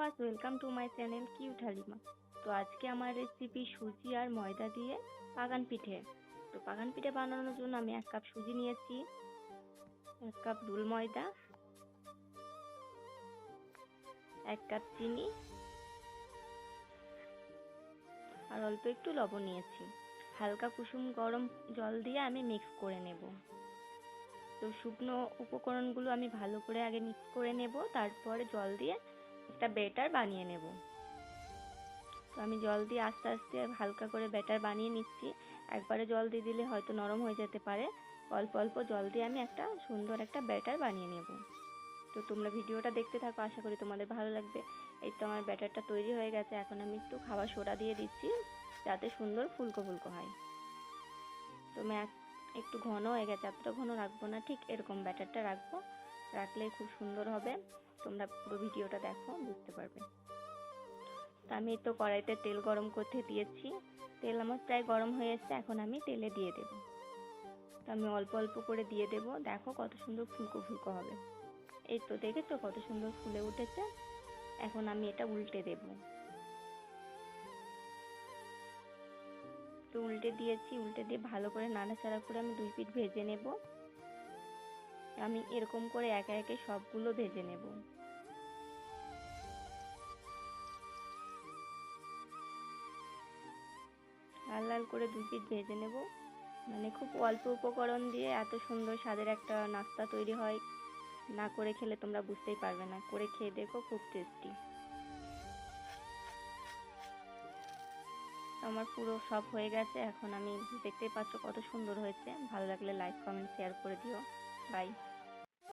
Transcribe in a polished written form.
Viewers, welcome to my channel cute Halima. তো আজকে আমার রেসিপি সুজি আর ময়দা দিয়ে পাকান পিঠে। তো পাকান পিঠে বানানোর জন্য আমি 1 কাপ সুজি নিয়েছি, 1 কাপ দুল ময়দা, 1 কাপ চিনি আর অল্প একটু লবণ নিয়েছি। হালকা কুসুম গরম জল দিয়ে আমি মিক্স করে নেব। তো শুকনো উপকরণগুলো আমি ভালো করে আগে মিক্স করে নেব, তারপরে জল দিয়ে একটা ব্যাটার বানিয়ে নেব। তো আমি জল দিয়ে আস্তে আস্তে হালকা করে ব্যাটার বানিয়ে নিচ্ছি। একবারে জল দিয়ে দিলে হয়তো নরম হয়ে যেতে পারে। অল্প অল্প জল দিয়ে আমি একটা সুন্দর একটা ব্যাটার বানিয়ে নেব। তো তোমরা ভিডিওটা দেখতে থাকো, আশা করি তোমাদের ভালো লাগবে। এই তো আমার ব্যাটারটা তৈরি হয়ে গেছে। এখন আমি একটু খাবার সোডা দিয়ে দিচ্ছি যাতে সুন্দর ফুলকো ফুলকো হয়। তো আমি একটু ঘন হয়ে গেছে, এতটা ঘন রাখবো না, ঠিক এরকম ব্যাটারটা রাখবো। রাখলে খুব সুন্দর হবে। তোমরা পুরো ভিডিওটা দেখো, বুঝতে পারবে। তো আমি তো কড়াইতে তেল গরম করতে দিয়েছি। তেল আমার প্রায় গরম হয়ে এসেছে, এখন আমি তেলে দিয়ে দেব। তো আমি অল্প অল্প করে দিয়ে দেব। দেখো কত সুন্দর ফুলকো ফুলকো হবে। এই তো দেখেছো কত সুন্দর ফুলে উঠেছে। এখন আমি এটা উল্টে দেব। তো উল্টে দিয়েছি, উল্টে দিয়ে ভালো করে নাড়াচাড়া করে আমি 2 পিঠ ভেজে নেব। আমি এরকম করে একে একে সবগুলো ভেজে নেব। লাল লাল করে 2 পিঠ ভেজে নেব। মানে খুব অল্প উপকরণ দিয়ে এত সুন্দর স্বাদের একটা নাস্তা তৈরি হয়, না করে খেলে তোমরা বুঝতেই পারবে না। করে খেয়ে দেখো, খুব টেস্টি। আমার পুরো সব হয়ে গেছে। এখন আমি দেখতেই পাচ্ছ কত সুন্দর হয়েছে। ভালো লাগলে লাইক কমেন্ট শেয়ার করে দিও। বাই।